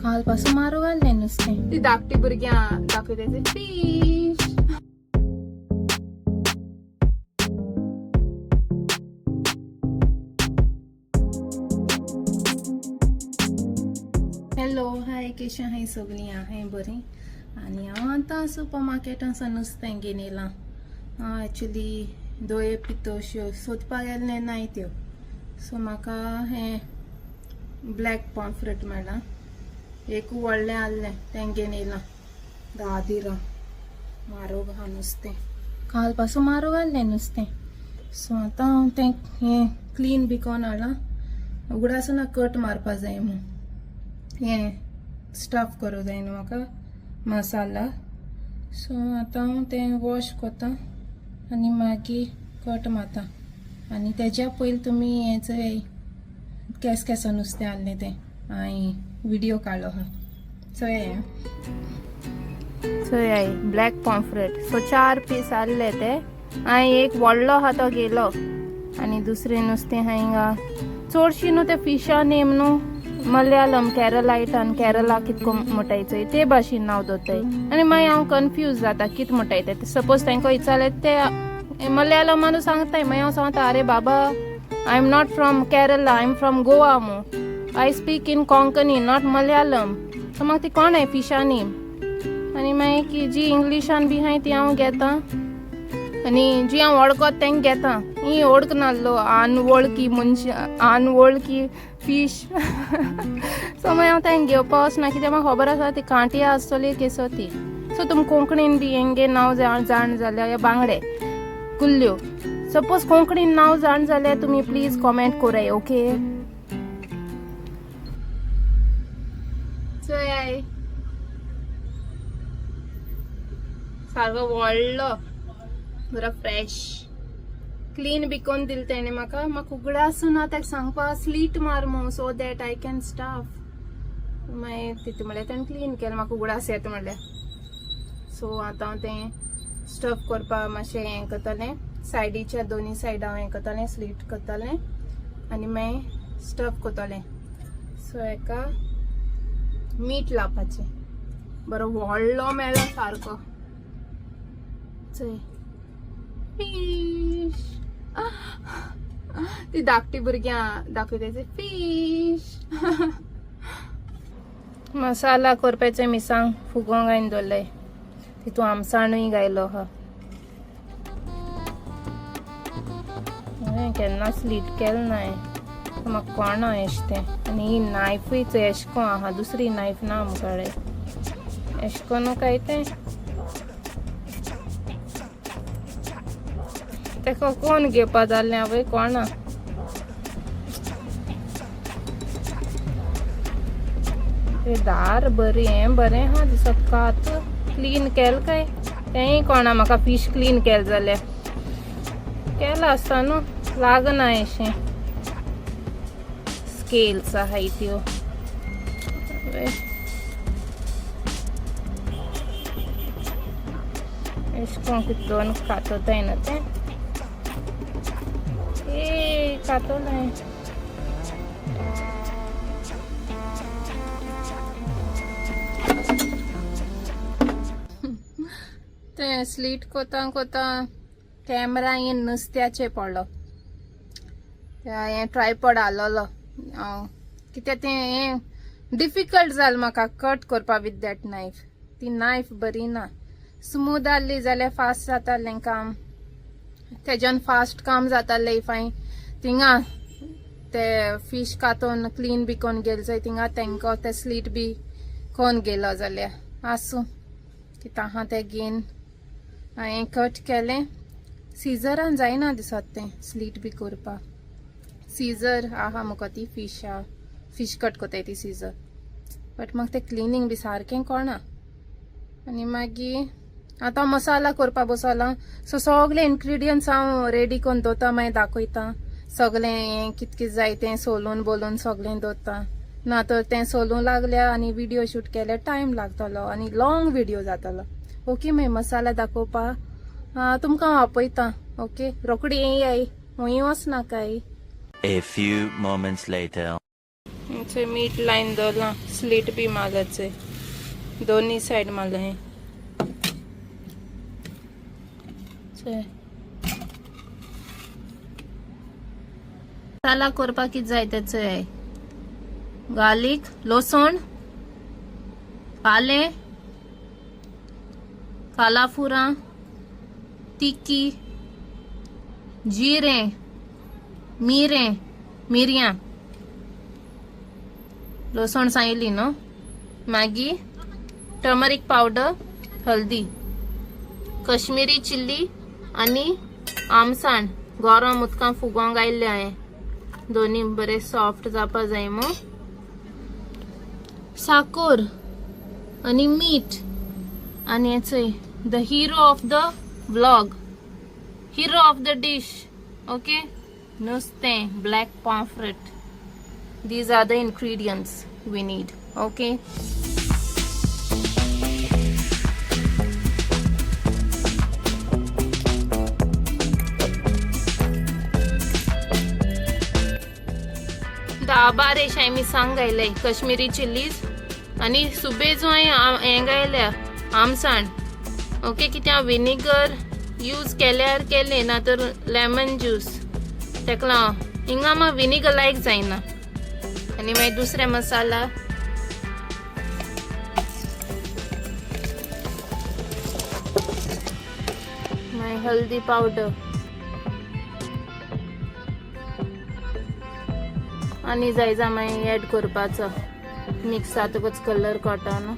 कालपासून मारू घालले नुसतें. ती धाकटी भुरग्यां दाखयता फिश. हॅलो हाय, कशी आहे सगळी? आहे बरी. आणि हांव आतां सुपर मार्केटांत नुस्तें घेवन येयलां. हांव एक्चुली दोये पितोश्यो सोदपाक गेल्ले नाय त्यो, सो म्हाका हें ब्लॅक पॉम्फ्रेट मेळ्ळां. एक व्हडलें आहलें तें घेवन येयलां. 10 दिरां म्हारग आहा नुस्तें. काल पासून म्हारग आहलें नुस्तें, सो आतां हांव तें हें क्लीन बी कोन्न हाडलां. उगडासुना कट मारपा जाय म्हूण हें स्टफ करूं जाय न्हू म्हाका मसाला. सो आतां हांव तें वॉश कोत्ता आनी मागीर कट मारता. आनी तेज्या पयलीं तुमी हें चोय केस नुस्तें आहलें तें हांवें व्हिडियो काडलो आहा, चोय चोय ब्लॅक पॉम्फ्रेट. सो 4 पीस आहले ते. हांवें एक व्हडलो आहा तो गेलो आनी दुसरें नुस्तें हांगा चडशीं न्हू ते फिशा नेम न्हू मलयालम केरलायटान केरला कितको म्हणटाय चोय ते भाशेन नांव दोताय. आनी मागीर हांव कन्फ्यूज जाता कित म्हणटाय ते. सपोज तांकां विचारलें ते मलयालमान सांगताय, मागीर हांव सांगता आरे बाबा I am not from Kerala, I am from Goa मो, I speak in Konkani not Malayalam. So म्हाका ती कोण आहे फिशा नेम. आनी मागीर की जी इंग्लिशान बी आहाय ती हांव घेता आनी जी हांव वळखत तेंक घेता. ही ओळख नासलो अनवळखी मनशां, अनवळखी फिश. सो मागीर हांव तेंक घेवपा वचना, कित्याक म्हाका खबर आसा ती कांटिया आसतली केसो ती. सो तुम कोंकणीन बी हेंगे नांव जाण जाल्यार हे बांगडे कुल्ल्यो सपोज कोंकणीन नांव जाण जाल्यार तुमी प्लीज कॉमेंट कोराय, ओके? चोय सारको व्हडलो बरो फ्रेश क्लीन बी कोन्न दिल तेणे म्हाका. म्हाका उगडासून ताका सांगपा स्लीट मार मो so that I can staff. मागीर तितू म्हणल्यार तेणें क्लीन केलें, म्हाका उगडास येता म्हणल्यार. सो आतां हांव तें स्टफ करपा मातशें हें करतलें. सायडीच्या दोनी सायड हांव हें करतलें, स्लीट करतलें आनी मागीर स्टफ करतलें. सो हेका मीठ लावपाचें. बरो व्हडलो मेळ्ळो सारको. चोय फिश. ती धाकटी भुरग्यां दाखयता फिश. मसाला करपाचें मिरसांग फुगोवंक घालून दवरलें. तितून आमसाणूय घायलो आहा. केन्ना स्लीट केलें नाय, म्हाका कळना एशें तें. आनी ही नायफूय एशें को आहा, दुसरी नायफ ना मुखाडे. एशें कोन्न काय तें तेका कोण घेवपा जाल्लें आवय कळना. दार बरी हें बरें आहा दिसत. कात क्लीन केलें काय तेंय कळना म्हाका. फिश क्लीन केलें जाल्यार केलां आसता न्हू, लागना एशें. स्केल्स आहाय त्यो एशें कोन्न कितून कातोताय न्हू तें. कातोलाय तें स्लीट कोता कोता कॅमेरा हें नुस्त्याचेर पडलो. हें ट्रायपॉड हालोलो हांव, कित्याक तें हें डिफिकल्ट जालें म्हाका कट करपा विथ दॅट नायफ. ती नायफ बरी ना. स्मूथ आहली जाल्यार फास्ट जातालें काम. तेज्यान फास्ट काम जातालें इफ हांवें थिंगा ते फिश कातून क्लीन बी कोन्न गेल जाय थिंगा तेंको ते स्लीट बी कोन्न गेलो जाल्यार. आसूं कितें आहा तें घेवन हांवें कट केलें. सिजरान जायना दिसत तें स्लीट बी करपा. सीजर आहा मुको ती फिश कट कोताय ती सीजर, बट म्हाका तें क्लिनींग बी सारकें कळना. आनी मागीर आतां मसाला करपा बसलां. सो सगळे इन्ग्रिडियंट्स हांव रेडी कोन्न दवरता, मागीर दाखयता. सगळें हें कित कित जाय तें सोलून बोलून सगळें दवरता. ना तर तें सोलूं लागल्यार आनी व्हिडिओ शूट केल्यार टायम लागतलो आनी लॉंग व्हिडिओ जातलो. ओके, मागीर मसाला दाखोवपा तुमकां हांव आपयतां. ओके, रोखडी येय हूंय वचनाकाय. A few moments later. चे मीठ लाइन दला स्लीट भी मालाचे दोन्ही साइड माला हे मसाला करपा कित जाय त्याचे आहे गार्लिक लसण आले काला फुरा तिक्की जीरे मिरयां लसण सांगली न्हू मॅगी टर्मरिक पावडर हल्दी कश्मीरी चिल्ली आणि आमसाण गरम उदकां फुगोंक आयिल्ले हांवें दोन्ही बरे सॉफ्ट जावपा जाय मग साखर आणि मीठ आणि याचे the hero of the vlog hero of the dish okay नुस्तें black pomfret these are the ingredients we need okay दाबा रेशाय मी सांगायलंय कश्मीरी चिल्लीज आणि सुबे जो आहे हें गायल्या आमसाण ओके कित्या विनेगर यूज केल्यार केले ना तर लेमन ज्यूस तेका हिंगा म्हाका विनेगर लायक जायना आणि मागीर दुसरे मसाला मागीर हल्दी पावडर आणि जायजा मागीर ऍड करपाचो मिक्स जातकच कलर कटन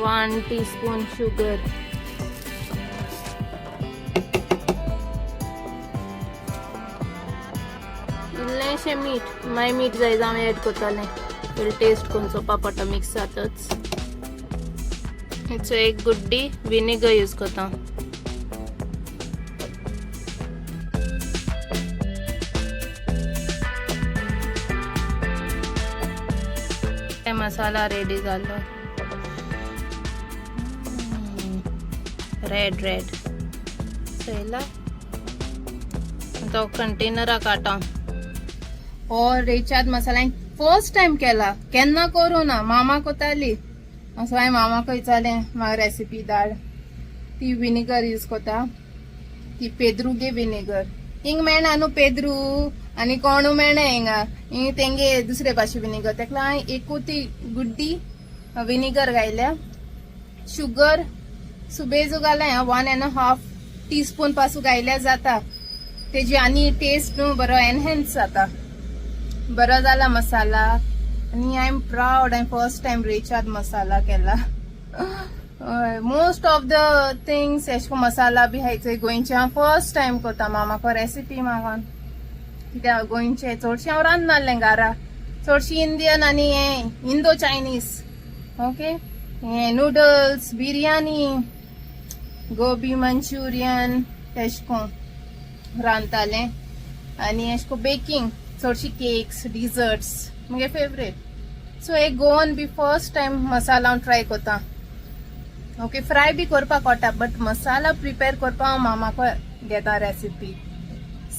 1 टीस्पून शुगर इल्लेशें मीठ मागीर मीठ जायजा हांव ऍड करतलें टेस्ट करून चोवपा पडटा मिक्स जातच हेचो एक गुड्डी विनेगर यूज करता मसाला रेडी जालो रेड चला तो कंटेनरा काटा और रेचाद मसाला फर्स्ट टाइम केला केन्ना करू ना मामा कोताली असो हांवें मामाक विचारलें म्हाका रेसिपी धाड ती विनेगर यूज करता ती पेद्रुगे विनेगर हिंग मेळना न्हू पेद्रू आनी कोणू मेळना हिंग तेंगे दुसरे भाशे विनेगर तेका हांवें एकू ती गुड्डी विनेगर घायल्या शुगर सुबेजू घालें 1.5 टीस्पून पासून घायल्या जाता तेजी आनी टेस्ट न्हू बरो एनहेन्स जाता बरो जाला मसाला आनी आय एम प्राउड हांवें फर्स्ट टाइम रेचाद मसाला केला मोस्ट ऑफ द थिंग्स एशको मसाला बी हायचे गोंयचे हांव फर्स्ट टाइम करता मामाको रेसिपी मागोन कित्याक गोंयचे चडशें हांव रांदनासलें घरा चडशी इंडियन आनी हें इंडो चायनीज ओके हे नूडल्स बिर्याणी गोबी मंचुरियन तेशको रांदतालें आनी एशको बेकिंग चडशी केक्स डिझर्ट्स म्हगे फेवरेट सो एक गोवन बी फर्स्ट टाइम मसाला हांव ट्राय करता ओके फ्राय बी करपाक कळटा बट मसाला प्रिपेर करपाक हांव मामाको घेता रेसिपी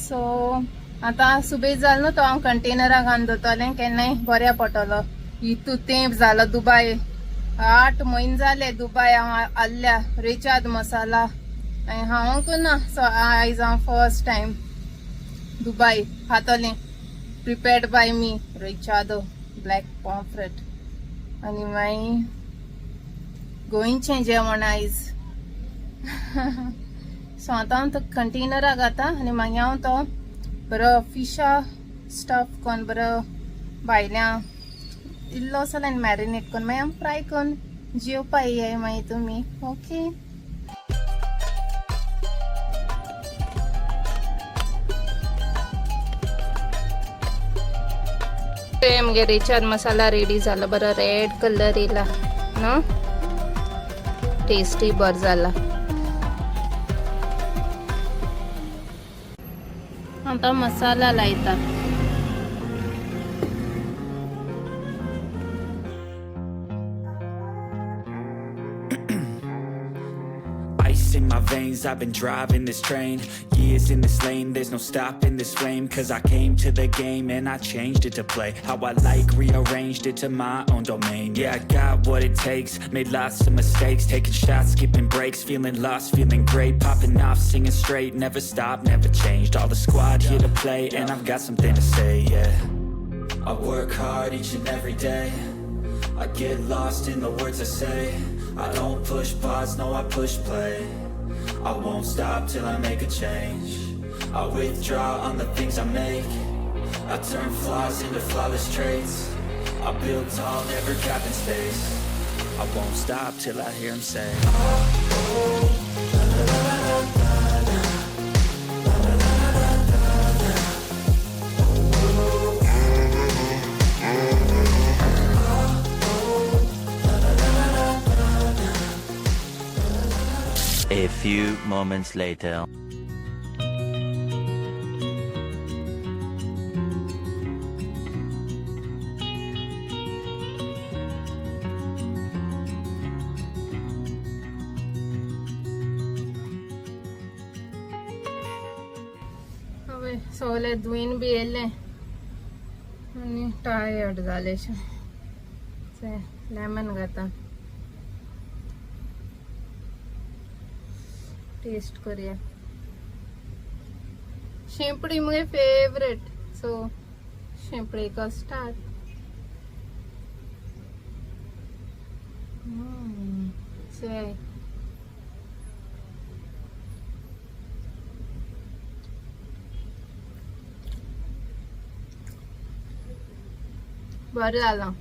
सो आतां सुबेज जालो न्हू तो हांव कंटेनराक घालून दवरतलें केन्नाय बऱ्या पडटलो हितू तेंप जालो दुबय 8 म्हयने जाले दुबय हांव आल्ल्या रेचाद मसाला आनी हांव ना सो आयज हांव फर्स्ट टाइम दुबय खातलें प्रिपेर्ड बाय मी रेचादो ब्लॅक पॉम्फ्रेट आनी मागीर गोंयचें जेवण आयज सो आतां हांव तो कंटेनराक घालता आनी मागीर हांव तो बरो फिशा स्टफ कोन्न बरो भायल्या इल्लोसो लायन मॅरिनेट कोन्न मागीर हांव फ्राय कोन्न जेवपा येयाय मागीर तुमी ओके म्हगे रेचाद मसाला रेडी जाला बरो रेड कलर येयला न्हू टेस्टी बरो जाला आता मसाला लायता in my veins, I've been driving this train. Years in this lane, there's no stopping this flame. Cause I came to the game and I changed it to play how I like, rearranged it to my own domain. Yeah, I got what it takes, made lots of mistakes, taking shots, skipping breaks, feeling lost, feeling great, popping off, singing straight, never stopped, never changed. All the squad here to play, and I've got something to say, yeah. I work hard each and every day, I get lost in the words I say. I don't push pause, no, I push play. I won't stop till I make a change. I withdraw on the things I make. I turn flaws into flawless traits. I build tall, never capped in space. I won't stop till I hear him say, A few moments later. હવે સોલે ધોઈને બી એલે અને tired ગાલે છે lemon ગાતા taste करिए शिंपड़ी मेरे favourite so शिंपड़ी का start से बड़ा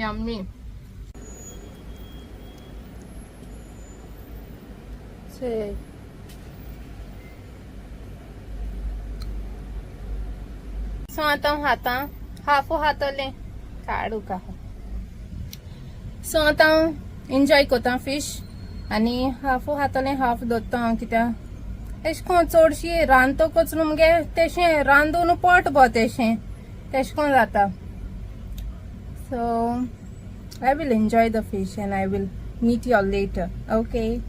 यम्मी सो आता हाफो हातले काढू का सो आता एन्जॉय करता फिश आणि हाफो हातले हाफ दोता कित्याक एश कोन चडशी रांदतकच न्हू मगे तेशें रांदून पोट भो तेशें तेश कोन जाता so I will enjoy the fish and I will meet you all later. Okay.